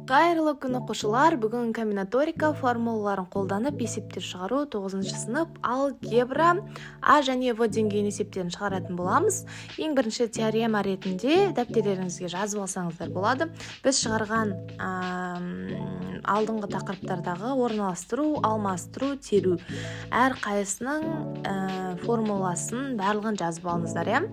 Кайрылуу күн окуучулар, бүгүн комбинаторика формулаларын колданып эсептер чыгаруу 9-сынып алгебра А және В деңгейинин эсептерин чыгаратын болабыз. Эң биринчи теорема иретинде даптерлериңизге жазып алсаңыздар болот. Биз чыгарган алдыңкы такырыптардагы орналаштыруу, алмаштыруу, терүү ар кайсынын формуласын баардыгын жазып алыңыздар,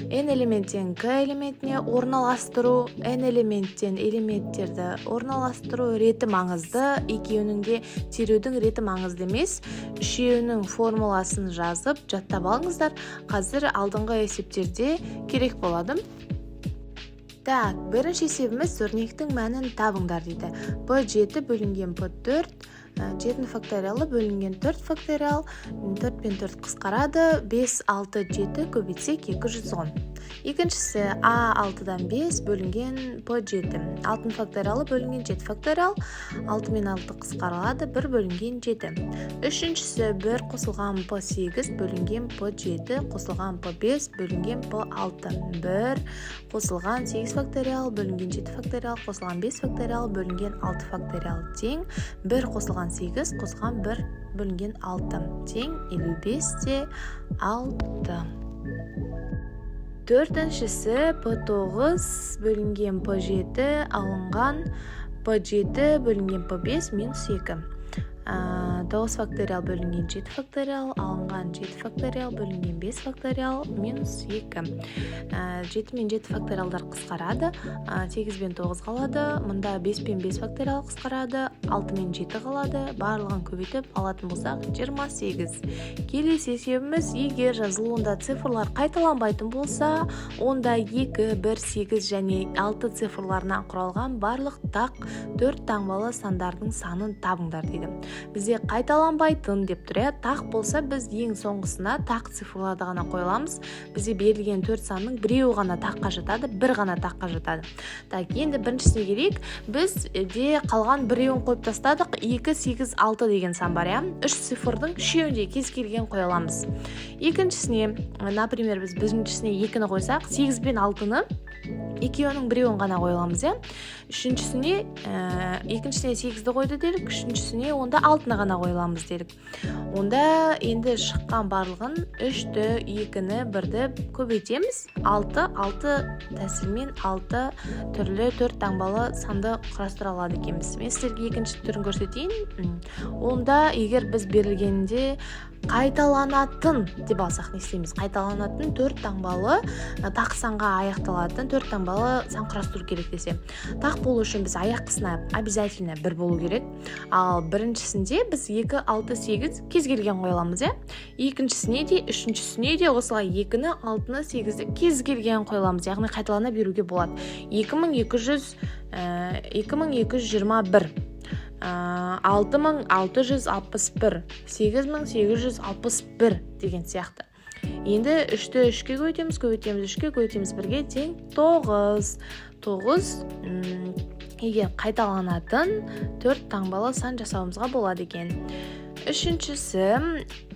n элементтен k элементине орналаштыруу, n элементтен элементтерди орналаштыруу рети маңызды, экөөнүн де терүүдүн рети маңызды эмес. Үшөөнүн формуласын жазып жаттап алыңыздар. Азыр алдыңкы эсептерде керек болот. Так, биринчи эсебimiz өрнектин мәнин табыңдар дейди. P7 бөлүнгөн P4, 7 факториалы бөлүнгөн 4 факториал, 4 пен 4 кыскарады, 5, 6, 7 көбөйтсек 210. Экинчиси A6дан 5 бөлүнгөн P7, 6 факториалы бөлүнгөн 7 факториал, 6 мен 6 кыскарылады, 1 бөлүнгөн 7. Үчүнчүсү 1 косулган P8 бөлүнгөн P7 косулган P5 бөлүнгөн P6, 1 косулган 8 факториал бөлүнгөн 7 факториал косулган 5 факториал бөлүнгөн 6 факториал тең 1 косулган 8 косулган 1 бөлүнгөн 6 тең 55 6. Төртүнчүсү P9 бөлүнгөн P7 алынган P7 бөлүнгөн P5 минус 2. 9 факториал бөлүнгөн 7 факториал алынган 7 факториал бөлүнгөн 5 факториал минус 2. 7 мен 7 факториалдар кыскарады, 8 мен 9 калады, мында 5 пен 5 факториал кыскарады, 6 мен 7 калады, баардыгын көбөйтүп алатын болсак 28. Келесі эсебimiz эгер жазылуунда цифрлар кайталанбайтын болса, онда 2, 1, 8 және 6 цифрларынан куралган барлык так 4 таңбалы сандардын санын табыңдар дейді. Бизде кайталанбайтын деп тур, так болса биз эң соңгусуна так цифрларды гана кое аламыз. Бизге берилген 4 санның бирөө гана такка жатады, бир гана такка жатады. Так, энди биринчисине келейик. Бизде калган бирөөнү коюп тастадык. 2, 8, 6 деген сан бар, 3 цифрдын үшөөндө кез келген кое аламыз. Экинчисине, например, биз биринчисине 2-ни койсак, 8 пен 6-ны экөөнүн бирөөнү гана кое аламыз, Үчүнчүсүнө, экинчисине 8-ди койду делик, үчүнчүсүнө онда 6-ны гана кое аламыз делик. Онда энди чыккан барлыгын 3-ті, 2-ні, 1-ді көбөйтөбүз. 6 тасирмен 6 түрлүү 4 таңбалы санды кураштыра алат экенбиз. Мен силерге экинчи түрүн көрсөтөйүн. Онда эгер биз берилгенде кайталанатын деп алсак не істейміз? Кайталанатын 4 таңбалы так санга аякталатын 4 таңбалы сан кураштыруу керек десе. Так болуу үчүн биз аяккысына обязательно 1 болуу керек. Ал биринчисинде биз 2, 6, 8 кез келген кое аламыз, Экинчисине де, үчүнчүсүнө де осылай 2-ны, 6-ны, 8-ди кез келген кое аламыз. Ягни кайталана берүүгө болот. 2221, 6661, 8861 деген сыяктуу. Енді 3-ті 3-ке көбөйтөбүз, 3-ке көбөйтөбүз 1-ге тең 9. 9 эгер кайталанатын 4 таңбалы сан жасауымызга болот экен. Үчүнчүсү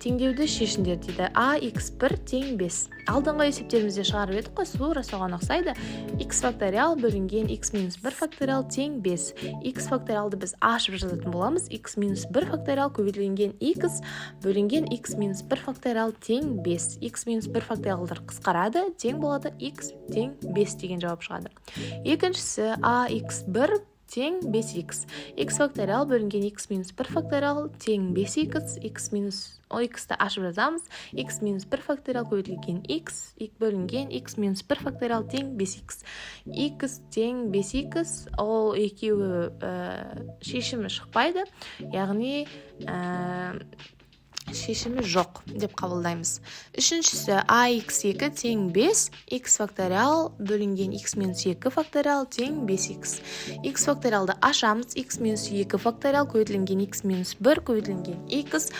теңдөөдү шешиңдер дейді. AX1 тең 5. Алдыңкы эсептерибизде чыгарып едик го, туура согон окшойт. X факториал бөлүнгөн X минус 1 факториал тең 5. X факториалды биз ашып жазатын болабыз. X минус 1 факториал көбөйтүлгөн X бөлүнгөн X минус 1 факториал тең 5. X минус 1 факториалдар кыскарады, тең болот X тең 5 деген жооп чыгат. Экинчиси AX1 тең 5x. X факториал бөлүнгөн X минус 1 факториал тең 5x. X минус X'ты ашып жазамыз. X минус 1 факториал көбөйтүлгөн X бөлүнгөн X минус 1 факториал тең 5x. X тең 5x. Ол экөө шешими шыкпайды. Ягни шешими жок деп кабылдайбыз. Үчүнчүсү AX2 тең 5, X факториал бөлүнгөн X минус 2 факториал тең 5x. X факториалды ашамыз. X минус 2 факториал көбөйтүлгөн X минус 1 көбөйтүлгөн X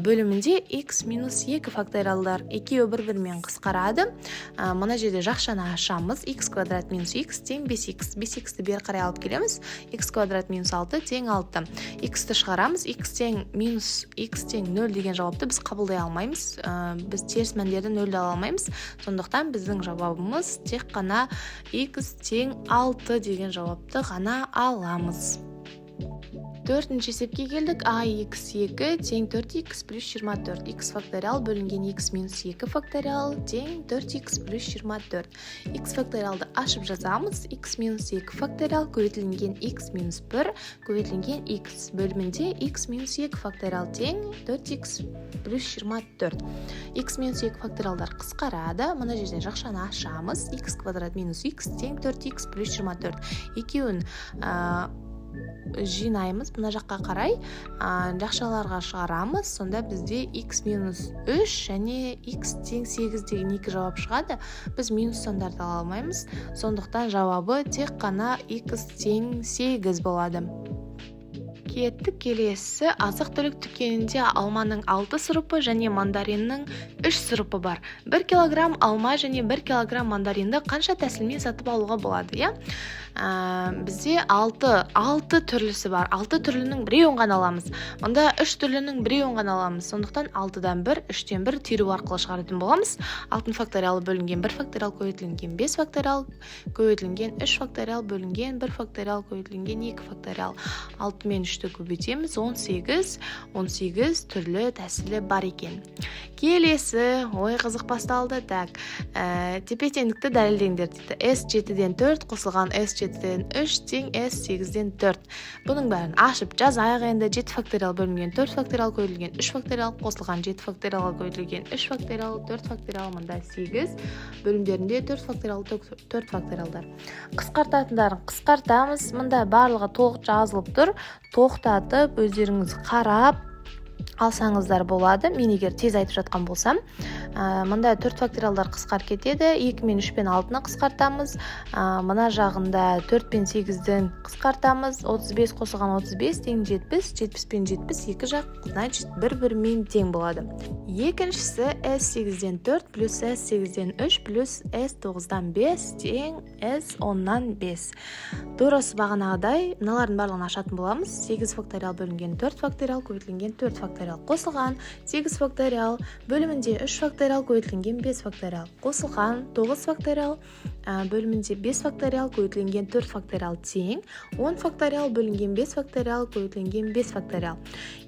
бөлүмүндө X минус 2 факториалдар экөө бір менен кыскарады. Мына жерде жакшаны ашамыз. X квадрат минус X тең 5x. 5x'ти бери карай алып келебиз. X квадрат минус 6 тең 6. X'ти чыгарамыз. X тең минус X тең 0 деген жауапты біз қабылдай алмаймыз. Біз теріс мәндерді нөлді ала алмаймыз. Сондықтан біздің жауабымыз тек қана x тең 6 деген жауапты ғана аламыз. Төртінші есепке келдік. ax2 тең 4x плюс 24. x факториал бөлінген x минус 2 факториал тең 4x плюс 24. x факториалды ашып жазамыз. x минус 2 факториал көбейтілген x минус 1 көбейтілген x бөлімінде x минус 2 факториал тең 4x плюс 24. x минус 2 факториалдар қысқарады. Мына жерден жақшаны ашамыз. x квадрат минус x тең 4x плюс 24. Екеуін жинаймыз, мына жаққа қарай жақшаларға шығарамыз. Сонда бізде x минус 3 және x тең 8 деген екі жауап шығады. Біз минус сандарды ала алмаймыз. Сондықтан жауабы тек қана x тең 8 болады. Кеттік келесі. Азық-түлік дүкенінде алманың 6 сұрыпы және мандариннің 3 сұрыпы бар. 1 килограмм алма және 1 килограмм мандаринді қанша тәсілмен сатып алуға болады, иә? Бізде 6 түрлісі бар. 6 түрлінің біреуін ғана аламыз. Онда 3 түрлінің біреуін ғана аламыз. Сондықтан 6-дан 1, 3-тен 1 түйрүү арқылы шығаратын боламыз. 6 факториалы бөлінген 1 факториал көбейтілген 5 факториал көбейтілген 3 факториал бөлінген 1 факториал көбейтілген 2 факториал. 6 мен 3-ті көбейтеміз. 18 түрлі тәсілі бар екен. Келесі, ой қызық басталды. Так, тепе-теңдікті дәлелдеңдер дейді. S7-ден 4 қосылған S7-ден 3 тең S8-ден 4. Бұның бәрін ашып жазайық енді. 7 факториал бөлінген 4 факториал көбейтілген 3 факториал қосылған 7 факториалға көбейтілген 3 факториал 4 факториал мында 8 бөлімдерінде 4 факториал 4 факториалдар. Қысқартатындарын қысқартамыз. Мында барлығы толық жазылып тұр. Тоқтатып өздеріңіз қарап алсаңыздар болады. Мен егер тез айтып жатқан болсам, мында 4 факториалдар қысқарып кетеді. 2 мен 3 пен 6-ны қысқартамыз. Мына жағында 4 пен 8-ден қысқартамыз. 35 қосылған 35 тең 70, 70 пен 70 екі жақ, значит, бір-бірімен тең болады. Екіншісі S8-ден 4 плюс S8-ден 3 плюс S9-дан 5 тең S10-нан 5. Дұрысы бағанағыдай, мыналардың барлығын ашатын боламыз. 8 факториал бөлінген 4 факториал көбейтілген 4 факториал қосылған 8 факториал бөлімінде 3 факториал көбейтілген 5 факториал қосылған 9 факториал бөлімінде 5 факториал көбейтілген 4 факториал тең 10 факториал бөлінген 5 факториал көбейтілген 5 факториал.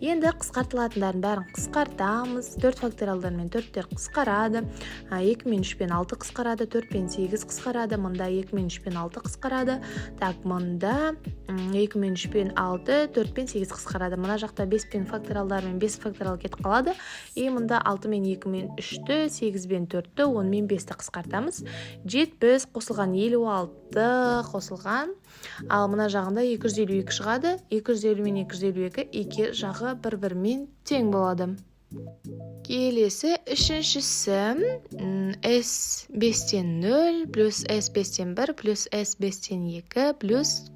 Енді қысқартылатындардың бәрін қысқартамыз. 4 факториалдар мен 4-тер қысқарады. 2 мен 3 пен 6 қысқарады. 4 пен 8 қысқарады. Мында 2 мен 3 пен 6 қысқарады. Так, мында 2 мен 3 пен 6, 4 пен 8 қысқарады. Мына жақта 5 пен факториалдар мен 5 факториал кетіп қалады. Мында 6 мен 2 мен 3-ті, 8 мен 4-ті, 10 мен 5-ті қысқартамыз. 70 қосылған 56 қосылған. Ал мына жағында 252 шығады. 250 мен 252 екі жағы бір-бірімен тең болады. Келесі үшіншісі S5-тен 0 плюс S5-тен 1 плюс S5-тен 2 плюс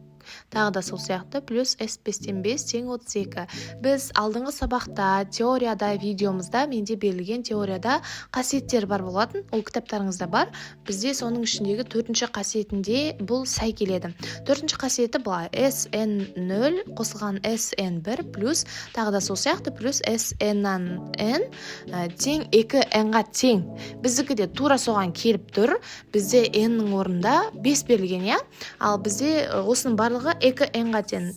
тағы да сол сияқты плюс S5-тен 5 тең 32. Біз алдыңғы сабақта, теорияда, видеомызда, менде берілген теорияда қасиеттер бар болатын. Ол кітаптарыңызда бар. Бізде соның ішіндегі 4-ші қасиетінде бұл сай келеді. 4-ші қасиеті былай. SN0 қосылған SN1 плюс тағы да сол сияқты плюс SN-нан N тең 2N-ға тең. Біздікі де тура соған келіп тұр. Бізде N-нің орнында 5 берілген, я? Ал бізде осының барлығы 2N-ға тең.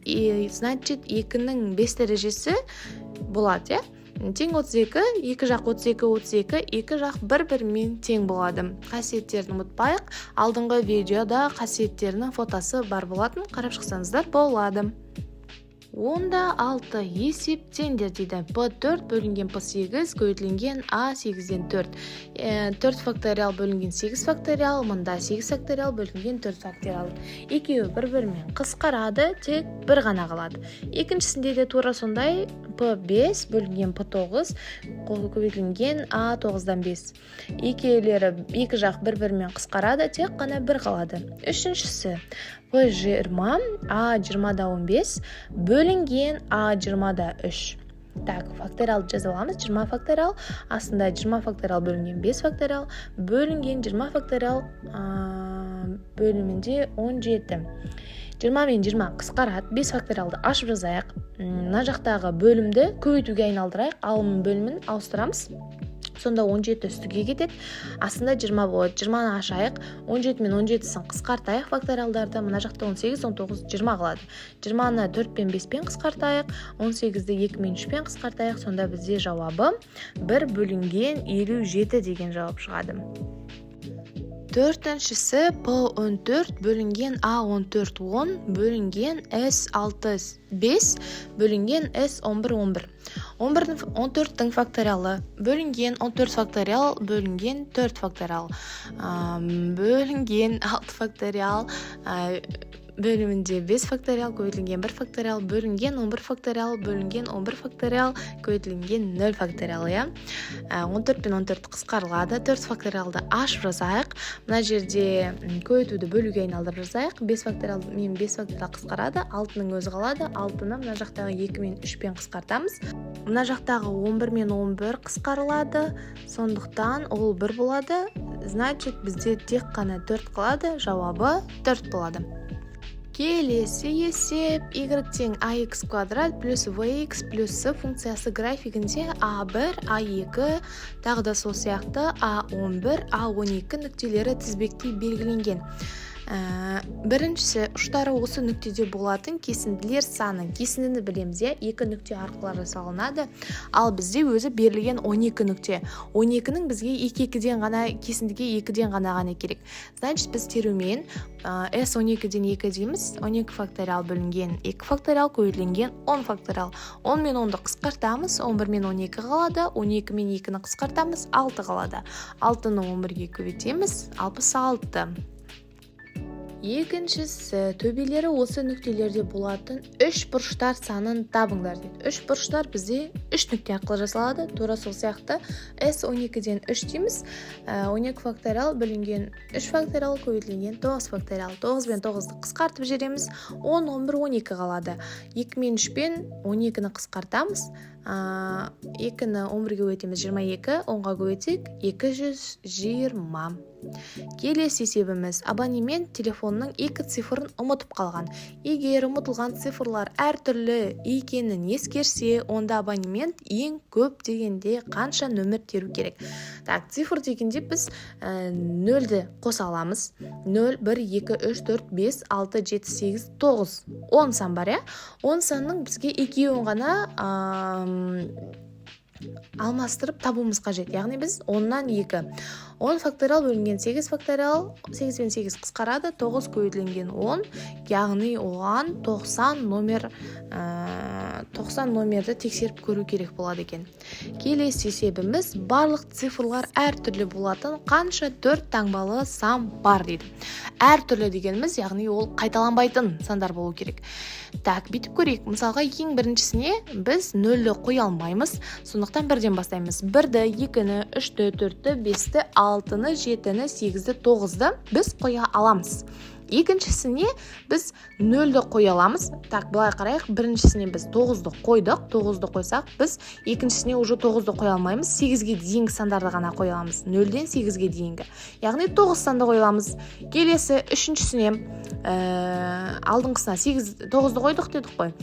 Значит, 2-нің 5 дәрежесі болады, я? Тең 32, екі жақ 32, екі жақ бір-бірімен тең болады. Қасиеттерін ұмытпайық. Алдыңғы видеода қасиеттерінің фотосы бар болатын. Қарап шықсаңыздар болады. Онда 6 есептеңдер дейді. P4 бөлінген P8 көбейтілген A8-ден 4. 4 факториал бөлінген 8 факториал, мында 8 факториал бөлінген 4 факториал. Екеуі бір-бірімен қысқарады, тек бір ғана қалады. Екіншісінде де тура сондай P5 бөлінген P9 көбейтілген A9-дан 5. Екеулері екі жақ бір-бірімен қысқарады, тек қана бір қалады. Үшіншісі P20 A20-да 15 бөлінген A20-да 3. Так, факториал жаза аламыз. 20 факториал, астында 20 факториал бөлінген 5 факториал, бөлінген 20 факториал бөлімінде 17. 20 мен 20 қысқарады. 5 факториалды ашып жазайық. Мына жақтағы бөлімді көбейтуге айналдырайық. Алым бөлімін ауыстырамыз. Сонда 17 үстіге кетеді. Астында 20 болады. 20-ны ашайық. 17 мен 17-сін қысқартайық факториалдарды. Мына жақта 18, 19, 20 қалады. 20-ны 4 пен 5 пен қысқартайық. 18-ді 2 мен 3 пен қысқартайық. Сонда бізде жауабы 1 бөлінген 57 деген жауап шығады. Төртіншісі P14 бөлінген A14 10 бөлінген S6 5 бөлінген S11 11. 14-тің факториалы бөлінген 14 факториал бөлінген 4 факториал бөлінген 6 факториал бөлімінде 5 факториал көбейтілген 1 факториал бөлінген 11 факториал бөлінген 11 факториал көбейтілген 0 факториал. 14 пен 14 қысқарылады. 4 факториалды ашып жазайық. Мына жерде көбейтуді бөлуге айналдырып жазайық. 5 факториал мен 5 факториал қысқарады. 6-ның өзі қалады. 6-ны мына жақтағы 2 мен 3 пен қысқартамыз. Мына жақтағы 11 мен 11 қысқарылады. Сондықтан ол 1 болады. Значит, бізде тек қана 4 қалады. Жауабы 4 болады. Келесі есеп y тең ax квадрат плюс vx плюс с функциясы графигінде a1, a2, тағы да сол сияқты a11, a12 нүктелері тізбектей белгіленген. Біріншісі ұштары осы нүктеде болатын кесінділер саны. Кесіндіні білеміз, 2 нүкте арқылы жасалынады. Ал бізде өзі берілген 12 нүкте. 12-нің бізге 2-2-ден ғана, кесіндіге 2-ден ғана керек. Значит, біз терумен S12-ден 2 дейміз. 12 факториал бөлінген 2 факториал көбейтілген 10 факториал. 10 мен 10-ды қысқартамыз, 11 мен 12 қалады. 12 мен 2-ні қысқартамыз, 6 қалады. 6-ны 11-ге көбейтеміз, 66. Екіншісі, төбелері осы нүктелерде болатын 3 бұрыштар санын табыңдар дейді. 3 бұрыштар бізде 3 нүкте арқылы жасалады. Тура сол сияқты S12-ден 3 дейміз. 12 факториал бөлінген 3 факториал көбейтілген 9 факториал. 9 бен 9-ды қысқартып жібереміз. 10, 11, 12 қалады. 2 мен 3 пен 12-ні қысқартамыз. 2-ні 11-ге көбейтеміз 22, 10-ға көбейтсек 220. Келесі есебіміз абонемент телефонның 2 цифрын ұмытып қалған. Егер ұмытылған цифрлар әртүрлі екенін ескерсе, онда абонемент ең көп дегенде қанша нөмір теру керек? Так, цифр дегенде біз 0-ді қоса аламыз. 0, 1, 2, 3, 4, 5, 6, 7, 8, 9, 10 сан бар, 10 санның бізге 2-ін ғана алмастырып табуымыз қажет. Яғни біз 10-нан 2. 10 факториал бөлінген 8 факториал, 8 пен 8 қысқарады, 9 көбейтілген 10, яғни оған 90 номерді тексеріп көру керек болады екен. Келесі есебіміз барлық цифрлар әртүрлі болатын қанша 4 таңбалы сан бар дейді. Әртүрлі дегеніміз, яғни ол қайталанбайтын сандар болу керек. Так, бүйтіп көрейік. Мысалға, ең біріншісіне біз 0-ді қоя алмаймыз. Сондықтан бірден бастаймыз. 1-ді, 2-ні, 3-ді, 4-ді, 5-ді, 6-ны, 7-ні, 8-ді, 9-ді біз қоя аламыз. Екіншісіне біз 0-ді қоя аламыз. Так, былай қарайық. Біріншісіне біз 9-ді қойдық. 9-ді қойсақ, біз екіншісіне уже 9-ды қоя алмаймыз. 8-ге дейінгі сандарды ғана қоя аламыз. 0-ден 8-ге дейінгі. Яғни 9 санды қоя аламыз. Келесі үшіншісіне алдыңғысына 9-ды қойдық дедік қой.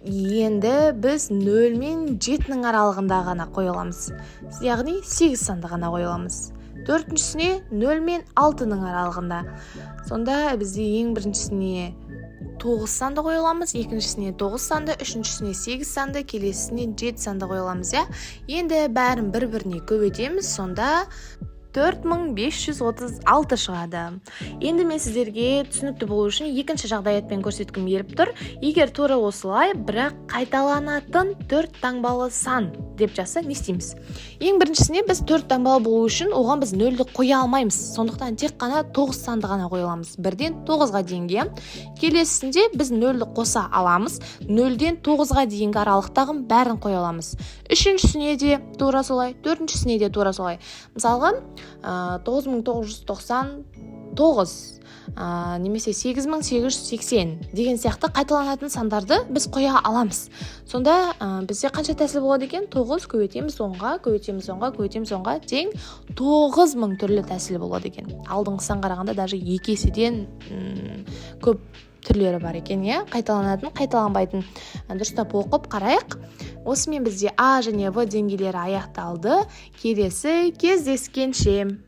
Енді біз 0 мен 7-нің аралығында ғана қоя аламыз. Яғни 8 санды ғана қоя аламыз. Төртіншісіне 0 мен 6-ның аралығында. Сонда бізде ең біріншісіне 9 санды қоя аламыз, екіншісіне 9 санды, үшіншісіне 8 санды, келесісіне 7 санды қоя аламыз. Енді бәрін бір-біріне көбейтеміз, сонда 4536 шығады. Енді мен сіздерге түсінікті болу үшін екінші жағдаятпен көрсеткім келіп тұр. Егер тура осылай, бірақ қайталанатын 4 таңбалы сан деп жазса, не істейміз? Ең біріншісіне біз 4 таңбалы болу үшін оған біз 0-ді қоя алмаймыз. Сондықтан тек қана 9 санды ғана қоя аламыз. 1-ден 9-ға дейінге. Келесісінде біз 0-ді қоса аламыз. 0-ден 9-ға дейінгі аралықтағын бәрін қоя аламыз. Үшіншісіне де тура солай, төртіншісіне де тура солай. Мысалға, 9990 9 немесе 8880 деген сияқты қайталанатын сандарды біз қоя аламыз. Сонда бізде қанша тәсіл болады екен? 9 көбейтеміз 10-ға, көбейтеміз 10-ға, көбейтеміз 10-ға тең 9000 түрлі тәсіл болады екен. Алдыңғысынан қарағанда даже 2 еседен көп түрлері бар екен, иә? Қайталанатын, қайталанбайтын. Дұрыстап оқып қарайық. Осымен бізде А және В деңгейлері аяқталды. Келесі кездескенше.